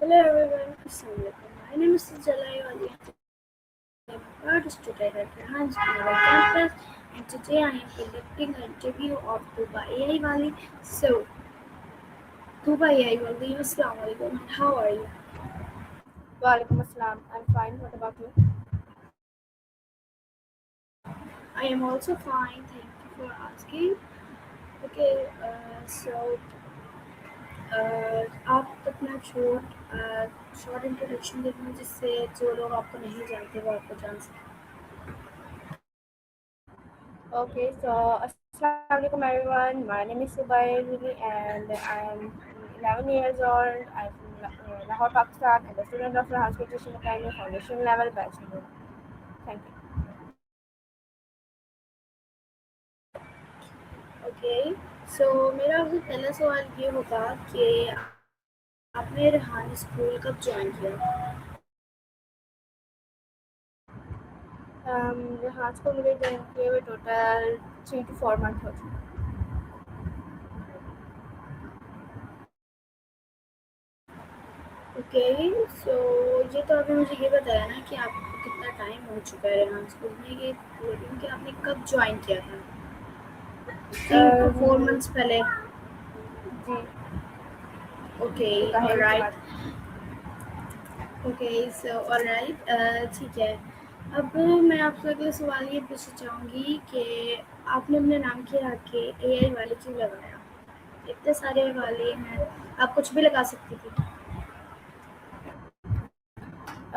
Hello everyone, Assalamualaikum. My name is Jalai Ali. I'm a proud student at Rehan School campus, and today I am conducting an interview of Tuba AI Wali. So, Tuba AI Wali, Assalamualaikum, and how are you? Walaikum Assalam. I'm fine. What about you? I am also fine, thank you for asking. Okay, आप अपना short introduction दे दें जिससे जो लोग आपको नहीं जानते वो आपको जान सकें. Okay, so Assalamualaikum everyone. My name is Subair and I'm 11 years old. I'm from Lahore, Pakistan, and a student of Rehan School Tuition Academy Foundation Level Bachelor. Thank you. Okay so मेरा आपसे पहला सवाल ये होगा कि आपने Rehan school कब join किया. Rehan School मुझे join किए हुए total 3 to 4 months हो चुके हैं. ओके सो ये तो आपने मुझे ये बताया ना कि आपको कितना टाइम हो चुका है रेहान स्कूल में. ये बोलूँ कि आपने कब ज्वाइन किया था. 3 to 4 months पहले. जी ओके ज़ाहिर सी ऑलराइट. बात है. ओके सो ऑलराइट ठीक है. अब मैं आपसे अगला सवाल ये पूछना चाहूँगी कि आपने अपने नाम के आगे AI वाले क्यों लगाया. इतने सारे वाले हैं, आप कुछ भी लगा सकती थी.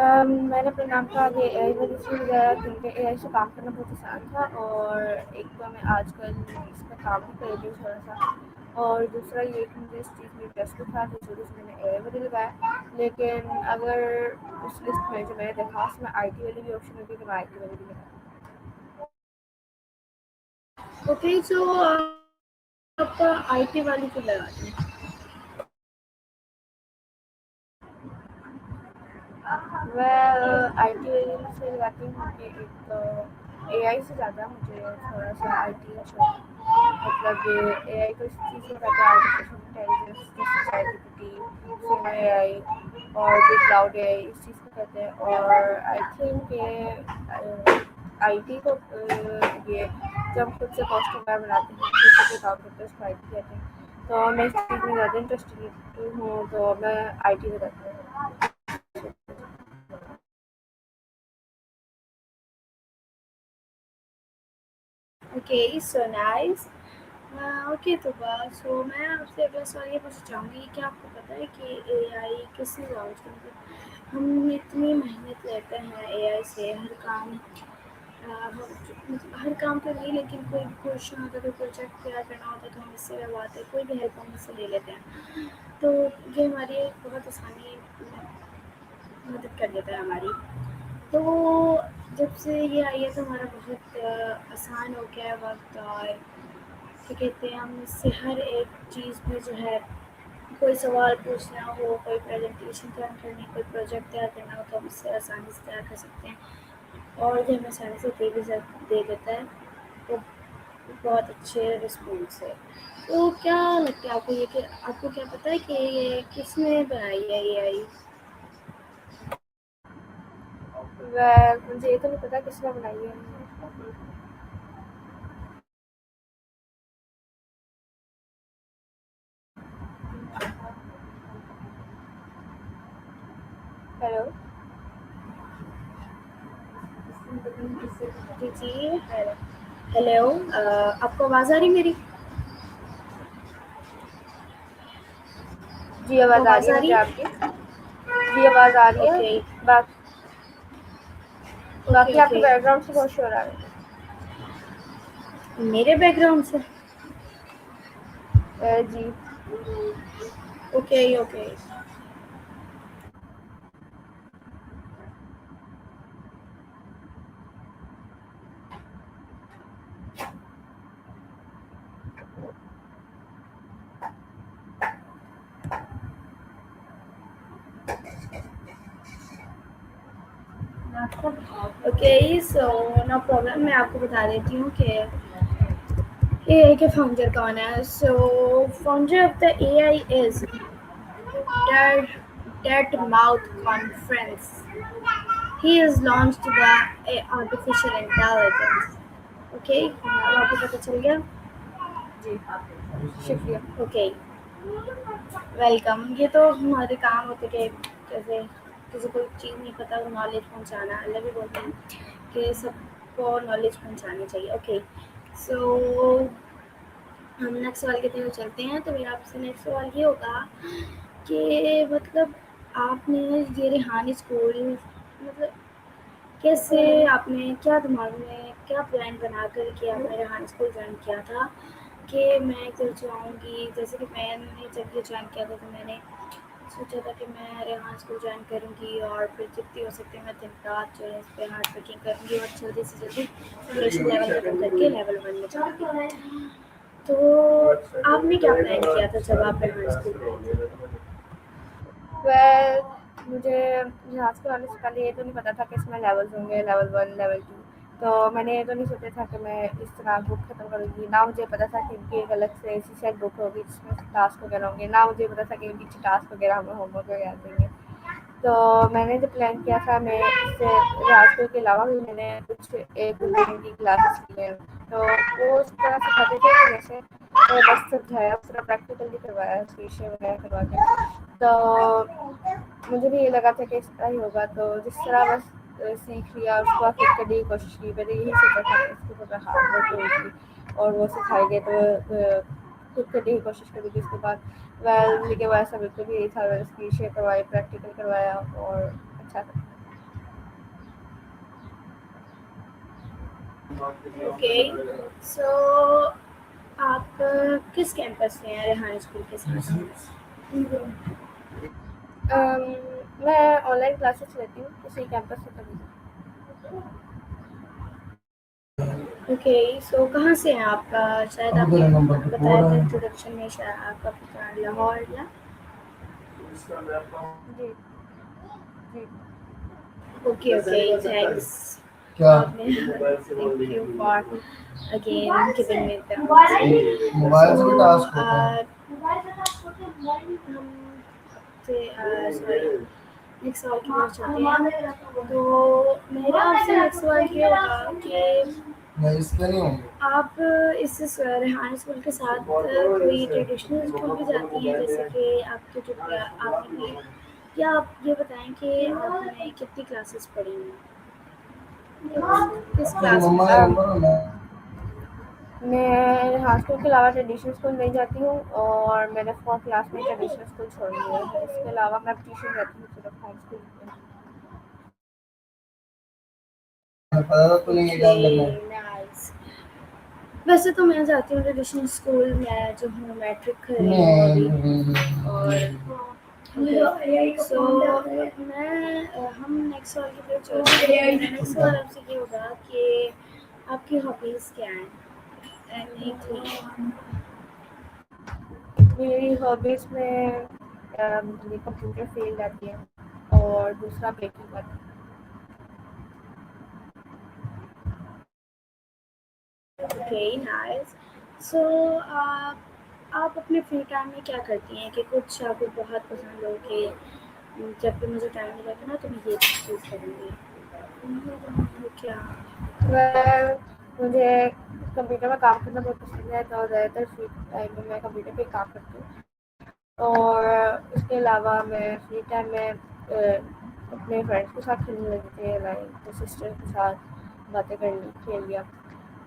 मैंने अपने नाम का आगे AI वाली इसलिए लगाया क्योंकि AI से काम करना बहुत आसान था और एक तो मैं आजकल इस पर काम भी कर रही हूँ थोड़ा सा, और दूसरा ये कि मुझे इस चीज़ में इंटरेस्ट भी था तो इस वजह से मैंने AI वाली लगाया. लेकिन अगर उस लिस्ट में जो मैंने देखा उसमें IT वाली भी ऑप्शन होगी तो मैं IT वाली भी लगाया. ओके सो आप IT वाली क्यों लगाते हैं. मैं IT वाली इसलिए लगाती हूँ कि एक तो AI से ज़्यादा मुझे थोड़ा सा IT अच्छा लगता है. मतलब AI को इस चीज़ में कहते हैं आर्टिफिशियल इंटेलिजेंस, जैसे ChatGPT, Suno AI और भी क्लाउड AI इस चीज़ को कहते हैं. और आई थिंक ये IT को ये जब खुद से कॉस्ट्यूम बनाते हैं खुद से काम करते हैं उसको IT कहते हैं. तो मैं इस चीज़ में ज़्यादा इंटरेस्टेड हूँ तो मैं IT में करती हूँ. Okay so nice. ओके तो बस सो मैं आपसे अगला सवाल ये पूछना चाहूँगी कि आपको पता है कि AI किसने लॉन्च किया. मतलब हम इतनी मेहनत लेते हैं AI से हर काम. मतलब हर काम तो नहीं लेकिन कोई भी क्वेश्चन होता है, कोई प्रोजेक्ट तैयार करना होता है तो हम इससे करवाते हैं, कोई भी हेल्प हम इससे ले लेते हैं. तो ये हमारी एक बहुत आसानी मदद कर देता है हमारी. तो जब से ये आई है तो हमारा बहुत आसान हो गया है वक्त. और क्या कहते हैं हम इससे हर एक चीज़ में जो है कोई सवाल पूछना हो, कोई प्रेजेंटेशन तैयार करनी, कोई प्रोजेक्ट तैयार करना हो तो हम इससे आसानी से तैयार कर सकते हैं. और ये हमें आसानी से दे देता है. तो बहुत अच्छे रिस्पॉन्स है. तो क्या लगता है आपको ये कि आपको क्या पता है कि ये किसने बनाई है AI. मुझे ये तो नहीं पता किसने बनाई है. हेलो. जी जी. हेलो आपको आवाज़ आ रही मेरी. जी आपको आवाज़ आ रही आवाज़ है आ मुझे रही आपकी. जी आवाज़ आ रही है. ओके बा, ओके बाकी आपके ओके. बैकग्राउंड से बहुत शोर आ रहा मेरे बैकग्राउंड से. है. जी okay okay. Okay so no problem. मैं आपको बता देती हूँ कि AI के फाउंडर कौन है. So founder of the AI is dad Dartmouth conference. He has launched the artificial intelligence. Okay, अब आपको पता चल गया. जी शुक्रिया। Okay, welcome. ये तो हमारे काम होते कि जैसे किसी को चीज़ नहीं पता वो नॉलेज पहुंचाना. अल्लाह भी बोलते हैं कि सबको नॉलेज पहुंचानी चाहिए. ओके, सो हम नेक्स्ट सवाल की तरफ चलते हैं. तो मेरा आपसे नेक्स्ट सवाल ये होगा कि मतलब आपने ये रेहानी स्कूल मतलब कैसे आपने क्या दिमाग में क्या प्लान बनाकर कि आपने रेहानी स्कूल ज्वाइन किया था कि मैं इधर जाऊँगी. जैसे कि मैंने जब ये ज्वाइन किया था तो मैंने सोचा था कि मैं रेहान स्कूल ज्वाइन करूँगी और फिर जितनी हो सकती है मैं दिन रात जो है इस पर हार्ड वर्किंग करूँगी और जल्दी से जल्दी फाउंडेशन लेवल खत्म करके लेवल 1 में जाऊँगी. तो आपने क्या प्लान किया था जब आप रेहान स्कूल गए थे? वेल मुझे यहाँ से आने से पहले ये तो नहीं पता था कि इसमें लेवल्स होंगे, लेवल 1, लेवल 2। तो मैंने ये तो नहीं सोचा था कि मैं इस तरह बुक ख़त्म करूँगी। ना मुझे पता था कि इनकी एक अलग से ऐसी सेट बुक होगी जिसमें टास्क वगैरह होंगे। ना मुझे पता था कि इनके टास्क वगैरह हमें होमवर्क वगैरह देंगे। तो मैंने जो प्लान किया था मैं इससे राजस्व के अलावा भी मैंने कुछ एक कुकिंग की क्लासेस की हैं। तो वो इस तरह सिखाते थे कि जैसे बस समझाया, उस तरह प्रैक्टिकल भी करवाया, शीशे वगैरह करवा के। तो मुझे भी ये लगा था कि इस तरह ही होगा। तो जिस तरह बस सीख लिया, उसको बाद खुद करने की कोशिश की। मैंने यही सोचा था कि इसके ऊपर हार्ड वर्क होगी और वो सिखाएंगे तो खुद करने की कोशिश करूँगी। उसके बाद वेल लेकिन वैसा बिल्कुल भी नहीं था। मैंने शीशे करवाए, प्रैक्टिकल करवाया और अच्छा था। ओके, सो आप किस कैंपस में हैं रेहान स्कूल के साथ? अम, मैं ऑनलाइन क्लासेस लेती हूँ इसी कैंपस से कभी। ओके, सो कहाँ से हैं आप? शायद आपने बताया था इंट्रोडक्शन में शायद आपका ठिकाना लाहौर या जी जी ओके. Okay, thanks. क्या Thank you for again giving me the mobile से टास्क होता है. हम आपसे सॉरी नेक्स्ट सवाल की तरफ चलते हैं. तो मेरा आपसे नेक्स्ट सवाल ये होगा कि नहीं इसके नहीं होंगे. आप इस रेहान स्कूल के साथ कोई ट्रेडिशनल स्कूल भी जाती हैं जैसे कि आपके जो आपने या आप ये बताएं कि आपने कितनी क्लासेस पढ़ी हैं? किस मेरी क्लास मम्मा में? का नंबर है ना. मैं हाई स्कूल के अलावा ट्रेडिशनल स्कूल नहीं जाती हूँ और मैंने 4th क्लास में ट्रेडिशनल स्कूल छोड़ दिया है। इसके अलावा मैं ट्यूशन जाती हूँ सिर्फ हाई स्कूल में। पता था तूने ये काम करना है. नाइस. वैसे तो मैं जाती हूँ ट्रेडिशनल स्कूल. मैं जो हूँ मैट्रिक कर रही हूँ अभी. और सो मैं हम नेक्स्ट सवाल की तरफ चलते हैं. नेक्स्ट सवाल आपसे ये होगा कि आपकी हॉबीज़ क्या हैं? मेरी हॉबीज़ में मेरी कंप्यूटर फील्ड आती है और दूसरा बेकिंग आती है। Okay, nice. सो आप अपने फ्री टाइम में क्या करती हैं कि कुछ आपको बहुत पसंद हो कि जब भी मुझे टाइम मिलेगा ना तो मैं ये चीज़ करूँगी? क्या? मैं मुझे कंप्यूटर में काम करना बहुत पसंद है तो ज़्यादातर फ्री टाइम में मैं कंप्यूटर पे काम करती हूँ। और इसके अलावा मैं फ्री टाइम में अपने फ्रेंड्स के साथ खेलने लगती है, लाइक सिस्टर के साथ बातें कर ली, खेल लिया।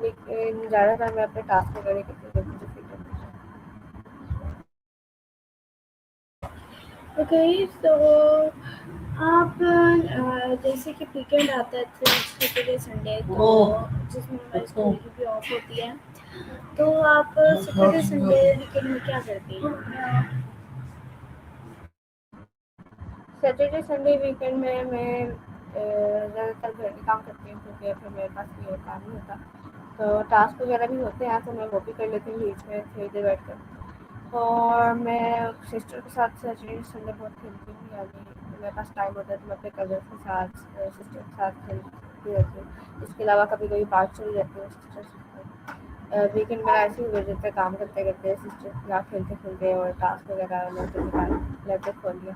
लेकिन ज़्यादातर मैं अपने टास्क वगैरह करती हूँ जब मुझे फ्री टाइम मिलता है। ओके, तो आप जैसे कि वीकेंड आता है तो सैटरडे संडे तो जिसमें हमारी स्कूल की भी ऑफ होती है. तो आप सैटरडे संडे वीकेंड में क्या करती हैं? सैटरडे संडे वीकेंड में मैं ज़्यादातर घर के काम करती हूँ क्योंकि फिर मेरे पास कोई और काम नहीं होता। तो टास्क वगैरह भी होते हैं तो मैं वो भी कर लेती हूँ बीच में थोड़ी देर बैठ कर। और मैं सिस्टर के साथ सैटरडे संडे बहुत खेलती हूँ, यानी मेरे पास टाइम होता है तो मैं अपने कज़न के साथ सिस्टर के साथ खेलती रहती हूँ। इसके अलावा कभी कभी पार्क चली जाती हूँ सिस्टर के साथ। वीकेंड मेरा ऐसे ही गुजर जाता है काम करते करते, सिस्टर के साथ खेलते खेलते और टास्क वगैरह लैपटॉप खोल लिया।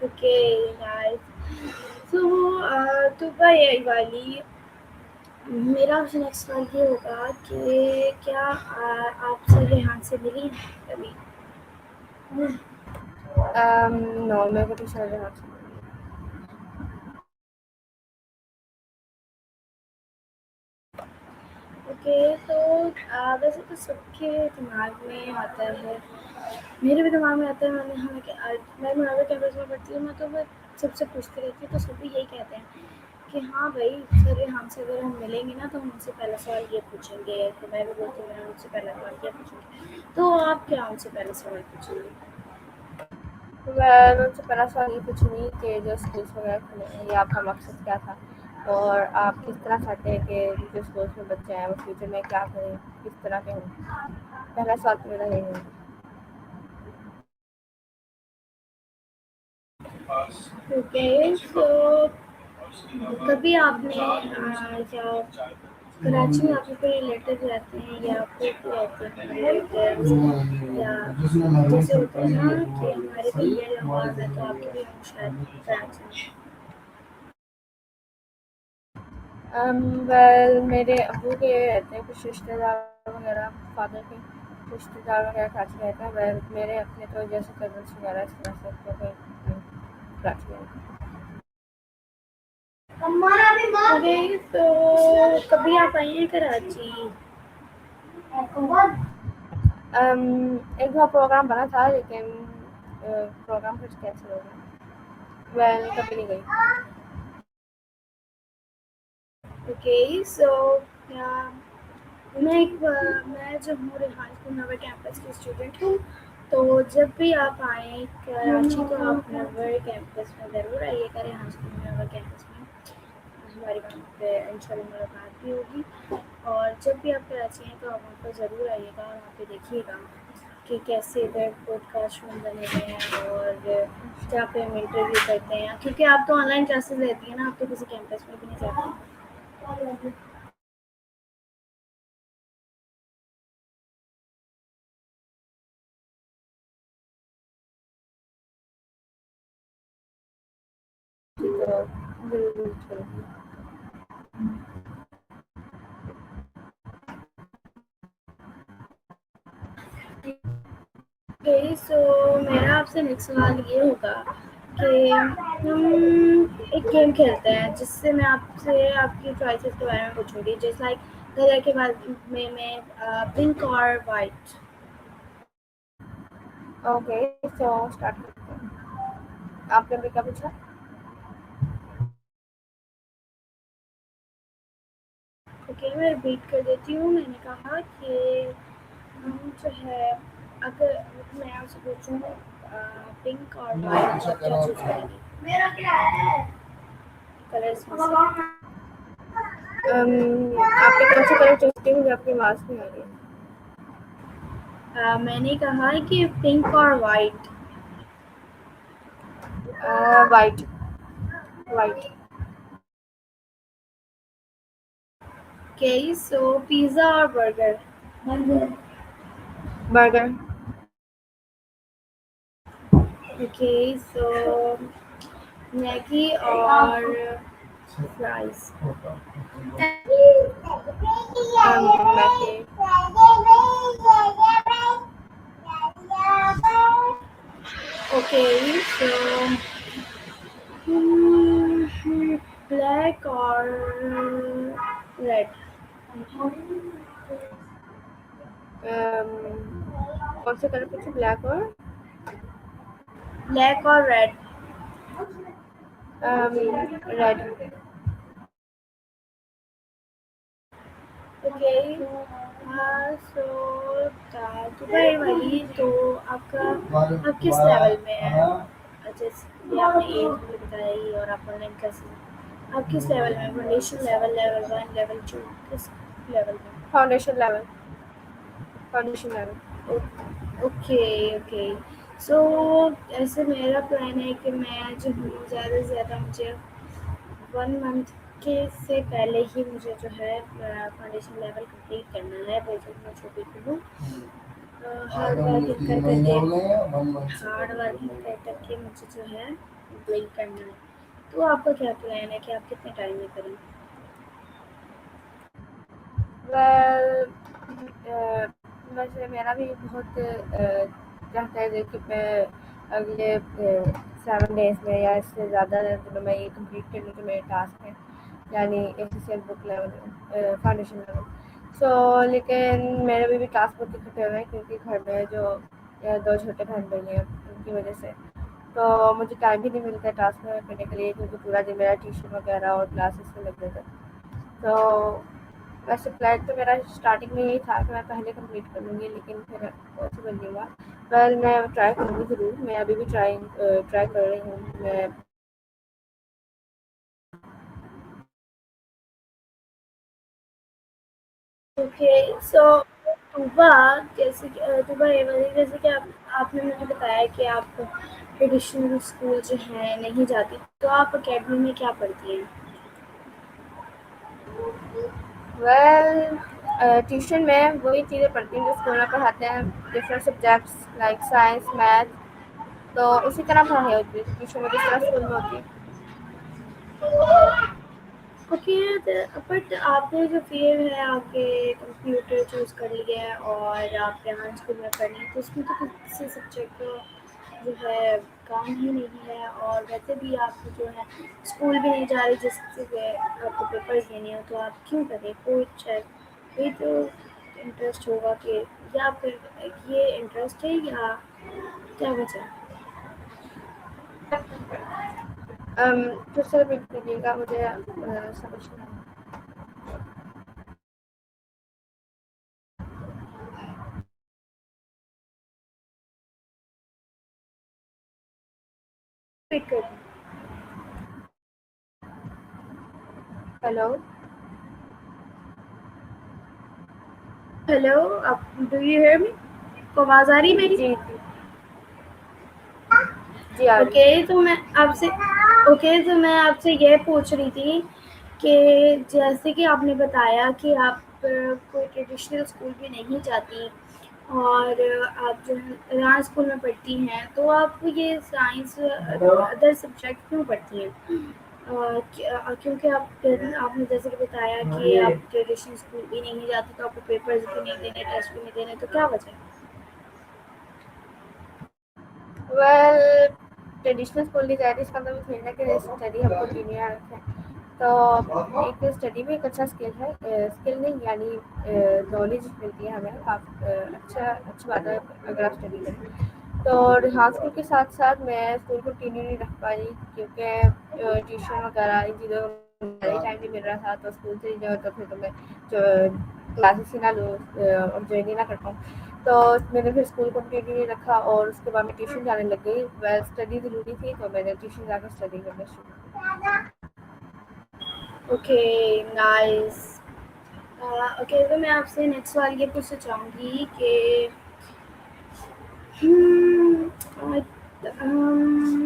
Okay nice. सो दुबई वाली मेरा आपसे नेक्स्ट सवाल ये होगा कि क्या आप सर यहाँ से मिली हैं कभी? नो, मेरे को तो शायद यहाँ से ओके तो वैसे तो सबके दिमाग में आता है, मेरे भी दिमाग में आता है। मैंने हालाँकि मैं मुरादा कैंपस में पढ़ती हूँ, मैं तो मैं सबसे पूछती रहती हूँ, तो सभी यही कहते हैं कि हाँ भाई सर हमसे अगर हम मिलेंगे ना तो हम उनसे पहला सवाल ये पूछेंगे। तो मैं भी बोलती हूँ मैं उनसे पहला सवाल ये पूछूँगी। तो आप क्या उनसे पहला सवाल पूछेंगे? मैं उनसे पहला सवाल ये पूछूंगी कि जो स्कूल्स वगैरह खुले हैं ये आपका मकसद क्या था, और आप किस तरह चाहते हैं कि जो स्कूल्स में बच्चे हैं वो फ्यूचर में क्या करें, किस तरह के हों। पहला सवाल तो मेरा यही है। ओके तो कभी आपने या कराची में आपके कोई रिलेटिव रहते हैं या आपके रहते हैं रिलेटिव्स या जिसमें महरूम जैसे होता करता है है ना कि वो हमारे सही भैया लाहौर में तो आपके भी हम शायद कराची में। वेल मेरे अबू के रहते हैं कुछ रिश्तेदार वगैरह, फादर के रिश्तेदार वगैरह कराची में रहते हैं। वेल मेरे अपने तो जैसे कजन्स वगैरह इस तरह से तो कोई कराची में रहते अरे तो कभी आप आई हैं कराची? एक दो प्रोग्राम बना था लेकिन प्रोग्राम कुछ कैंसिल हो गया। वेल कभी नहीं गई। ओके सो मैं जो हूँ रेहान नवर कैंपस की स्टूडेंट हूँ। तो जब भी आप आएँ कराची तो आप नवर कैंपस में ज़रूर आइएगा, रेहान नवर कैंपस में हमारी वहाँ पे इंशाल्लाह मुलाकात भी होगी। और जब भी आप कराची आएँ तो आप वहाँ पर ज़रूर आइएगा और वहाँ पे देखिएगा कि कैसे इधर पॉडकास्ट रूम बने हुए हैं और जहाँ पे हम इंटरव्यू करते हैं, क्योंकि आप तो ऑनलाइन क्लासेस लेती हैं ना, आप तो किसी कैंपस में भी नहीं जाती। तो बिल्कुल चलिए। ओके सो मेरा आपसे नेक्स्ट सवाल ये होगा कि हम एक गेम खेलते हैं जिससे मैं आपसे आपकी चॉइसेस के बारे में पूछूंगी, जैसे लाइक कलर के बारे में पिंक और वाइट। ओके सो स्टार्ट करते हैं। आपने अभी क्या पूछा? ओके मैं रिपीट कर देती हूँ। मैंने कहा कि हम जो है अगर मैं आपसे पूछूँ पिंक और वाइट अच्छा आप क्या करो चूज़ करेंगी? मेरा क्या है कलर्स में से? आपने कौन सा कलर चूज किया? मुझे आपकी आवाज़ नहीं आ रही है। मैंने कहा कि पिंक और white. White. White. Okay so pizza और burger. Burger. Okay so Maggi और fries. Maggi. Okay so black और रेड। कौन सा कलर पूछे? ब्लैक और ब्लैक और red. Red. Okay so Dubai वाली तो आपका आप किस लेवल में है? जैसे आपने एज भी बताई और आप ऑनलाइन क्लासेस, आप किस लेवल में? फाउंडेशन लेवल, लेवल 1, लेवल 2, किस लेवल में? Foundation level. Foundation level. Okay okay सो ऐसे मेरा प्लान है कि मैं जो हूँ ज़्यादा से ज़्यादा मुझे 1 मंथ के से पहले ही मुझे जो है फाउंडेशन लेवल कंप्लीट करना है, बेशक मैं छोटी भी हूँ। हार्ड आगे मुझे वर्किंग 3 कर महीने करके हो गए हैं 1 मंथ से हार्ड वर्किंग कर करके मुझे जो है वही करना है। तो आपका क्या प्लान है कि आप कितने टाइम में करें? वेल वैसे मेरा भी बहुत चाहता है कि मैं अगले 7 डेज़ में या इससे ज़्यादा दिनों में ये कंप्लीट कर लूँ जो मेरे टास्क हैं, यानी HSL book level foundation level. So लेकिन मेरे भी टास्क बहुत इकट्ठे हुए हैं क्योंकि घर में जो 2 छोटे बहन भाई हैं उनकी वजह से। तो मुझे टाइम भी नहीं मिलता है टास्क में करने के लिए क्योंकि पूरा दिन मेरा ट्यूशन वगैरह और क्लासेस में लग जाता है। तो वैसे प्लान तो मेरा स्टार्टिंग में यही था कि मैं पहले कंप्लीट कर लूँगी, लेकिन फिर पॉसिबल नहीं हुआ। वेल मैं ट्राई करूँगी ज़रूर, मैं अभी भी ट्राई कर रही हूँ। मैं ओके, सो तूबा, जैसे कि तूबा ये वाली, जैसे कि आपने मुझे बताया कि आप ट्रेडिशनल स्कूल जो है नहीं जाती, तो आप अकेडमी में क्या पढ़ती हैं? वेल ट्यूशन में वही चीज़ें पढ़ती हूँ जो स्कूल में पढ़ाते हैं, different subjects like science, math. तो उसी तरह पढ़ाई होती है ट्यूशन में जिस तरह स्कूल में होती है। ओके, बट आपने जो फील्ड है आपके कंप्यूटर चूज़ कर लिया है और आप यहाँ स्कूल में कर रही हैं, तो उसमें तो किसी सब्जेक्ट का जो है काम ही नहीं है, और वैसे भी आप जो है स्कूल भी नहीं जा रही जिससे आपको पेपर्स देने हो, तो आप क्यों करें कुछ है? कोई तो इंटरेस्ट होगा कि, या फिर ये इंटरेस्ट है या क्या वजह है? फिर से रिपीट करिएगा, मुझे समझ नहीं आया। Pick it. हेलो। हेलो, आप डू यू हियर मी? आपको आवाज़ आ रही है मेरी? जी जी। जी आ रही ओके, है। तो मैं आपसे ये पूछ रही थी कि जैसे कि आपने बताया कि आप कोई ट्रेडिशनल स्कूल भी नहीं जाती, और आप जो है राज स्कूल में पढ़ती हैं, तो आप ये साइंस अदर सब्जेक्ट क्यों पढ़ती हैं? क्योंकि आपने जैसे कि बताया कि आप ट्रेडिशनल स्कूल भी नहीं जाती, तो आपको पेपर्स भी नहीं देने, टेस्ट भी नहीं देने, तो क्या वजह है? वेल ट्रेडिशनल स्कूल नहीं जा रही, इसका मतलब थोड़ी ना कि स्टडी हम कंटिन्यू रखें। तो एक स्टडी में एक अच्छा स्किल है, स्किल नहीं यानी नॉलेज मिलती है हमें काफ़ी अच्छी बात है अगर आप स्टडी करें। तो हाँ, स्कूल के साथ साथ मैं स्कूल कंटिन्यू नहीं रख पाई क्योंकि ट्यूशन वगैरह इन चीज़ों में टाइम नहीं मिल रहा था, तो स्कूल से जो तो फिर तो मैं जो क्लासेस ही ना लूँ और ज्वाइन ही ना कर पाऊँ। तो मैंने फिर स्कूल कंटिन्यू नहीं रखा और उसके बाद मैं ट्यूशन जाने लग गई। वेल स्टडी ज़रूरी थी तो मैंने ट्यूशन जाकर स्टडी करना शुरू ओके, नाइस। ओके, तो मैं आपसे नेक्स्ट सवाल ये पूछना चाहूँगी कि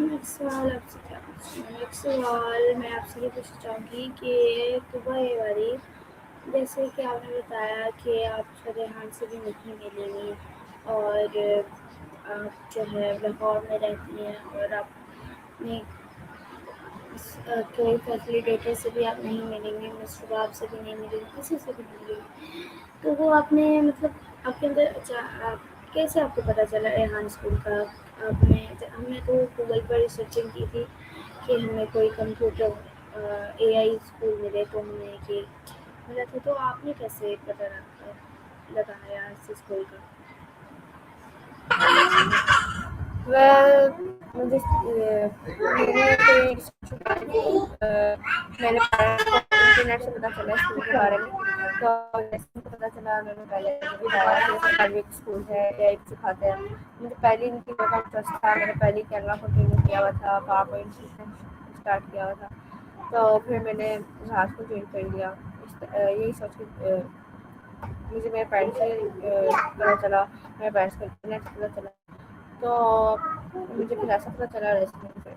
नेक्स्ट सवाल आपसे क्या पूछूँ? नेक्स्ट सवाल मैं आपसे ये पूछना चाहूँगी कि सुबह ये वाली, जैसे कि आपने बताया कि आप फतेहान से भी नहीं मिलेंगी, और आप जो है लाहौर में रहती हैं, और आप अपने कोई फैसिलिटेटर से भी आप नहीं मिलेंगे, मिस्टर बाब से भी नहीं मिलेंगे, किसी से भी नहीं मिलेंगे। तो वो आपने मतलब आपके अंदर कैसे आपको पता चला रेहान स्कूल का? आपने हमने तो गूगल पर रिसर्चिंग की थी कि हमें कोई कंप्यूटर एआई स्कूल मिले, तो हमने ये मिला था, तो आपने कैसे पता लगाया इस स्कूल का? वेल मुझे मैंने कोई रिसर्च मैंने इंटरनेट से पता चला स्कूल के बारे में। तो जैसे मुझे पता चला मैंने पहले भी बताया कि सरकारी एक स्कूल है एआई सिखाते हैं। मुझे पहले इनकी बहुत इंटरेस्ट था, मैंने पहले कैनवा कंटिन्यू किया हुआ था, पावर पॉइंट स्टार्ट किया हुआ था। तो फिर मैंने जहाज को ज्वाइन कर लिया यही सोच के मुझे मेरे पेरेंट्स से पता चला, मेरे पेरेंट्स को इंटरनेट से पता चला। तो मुझे फिर ऐसा पता चला रेस्टोरेंट से।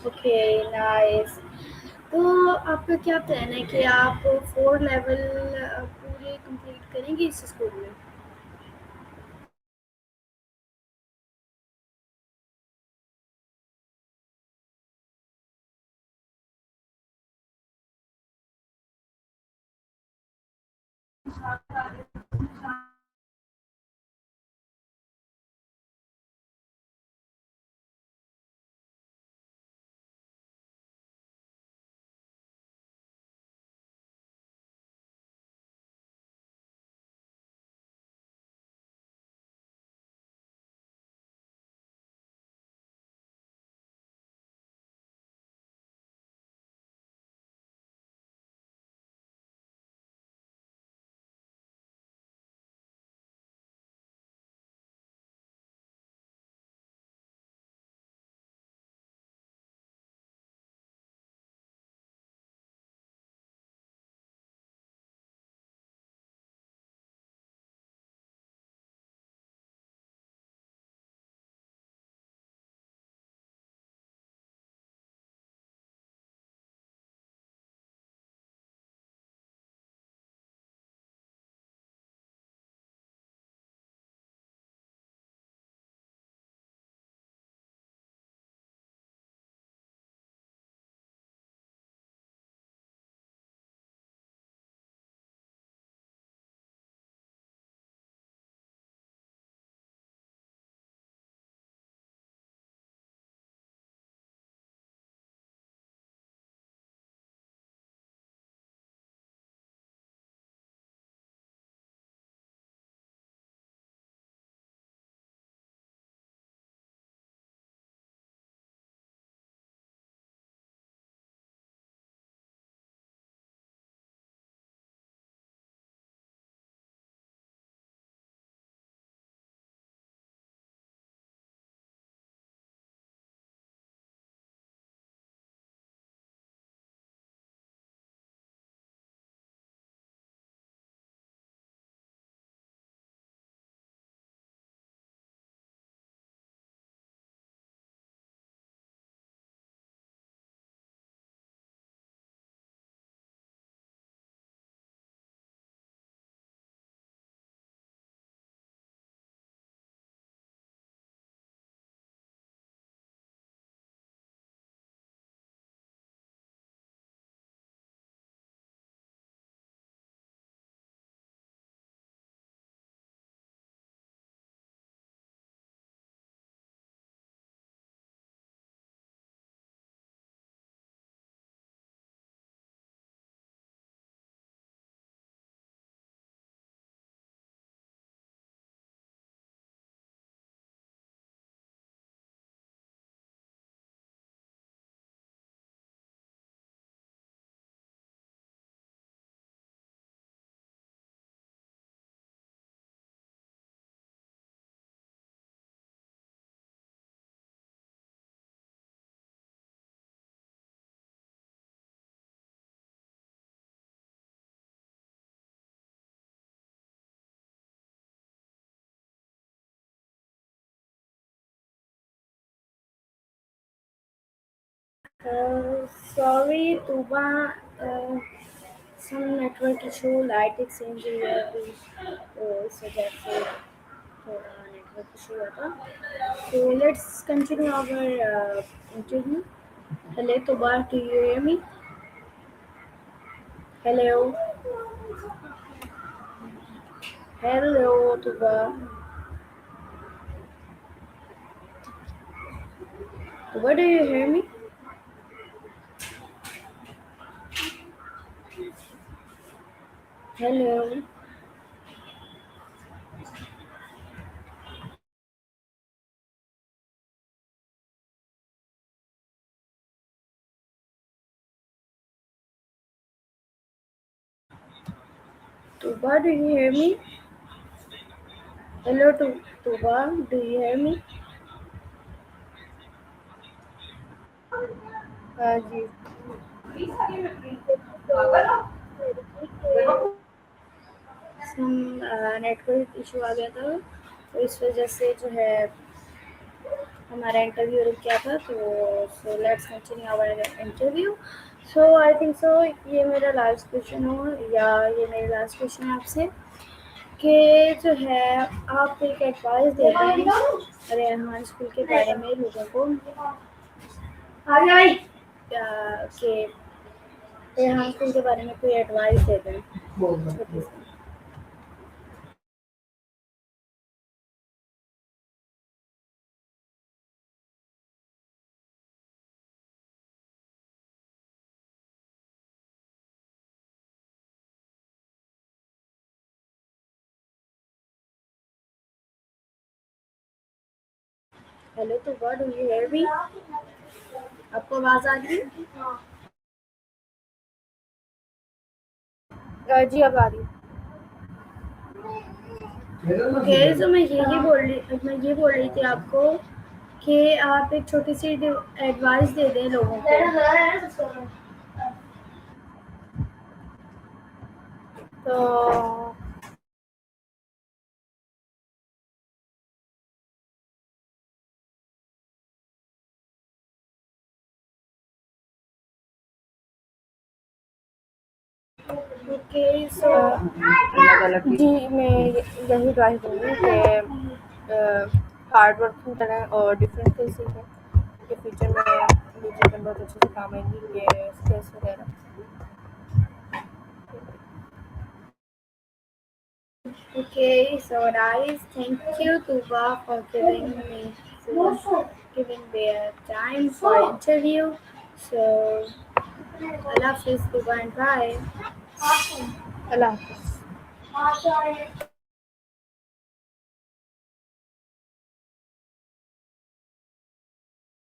Okay, nice. तो आपका क्या प्लान है कि आप 4 लेवल पूरे कंप्लीट करेंगे इस स्कूल में? Sorry, Tuba, some network issue, light exchange here, so that's it. थोड़ा network issue होगा. So let's continue our interview. Hello, Tuba, do you hear me? Hello, hello, Tuba. Tuba, do you hear me? Hello. Tuba, do you hear me? Hello, Tuba, do you hear me? हाँ जी. Some network issue आ गया था तो इस वजह से जो है हमारा इंटरव्यू रुक गया था. तो so let's continue our interview. So I think so ये मेरा लास्ट क्वेश्चन हो, या ये मेरी लास्ट क्वेश्चन है आपसे कि जो है आप एक एडवाइस दे दें रेहान स्कूल के बारे में लोगों को कि रेहान स्कूल के बारे में कोई एडवाइस दे दें छोटी सी। हेलो तो what do you hear me? आपको आवाज़ आ रही है? जी अब आ रही है। ओके, तो मैं ये बोल रही थी आपको कि आप एक छोटी सी एडवाइस दे दें लोगों को। तो ओके सो जी मैं यही एडवाइस दूँगी कि हार्ड वर्किंग करें और डिफरेंट स्किल्स सीखें कि फ्यूचर में ये चीज़ें बहुत अच्छे से काम आएंगी, ये स्किल्स वगैरह। okay, so nice. Thank you, Tuba, for giving their time for interview. So Allah Hafiz, Tuba, and bye. अल्लाह हाफ़िज़।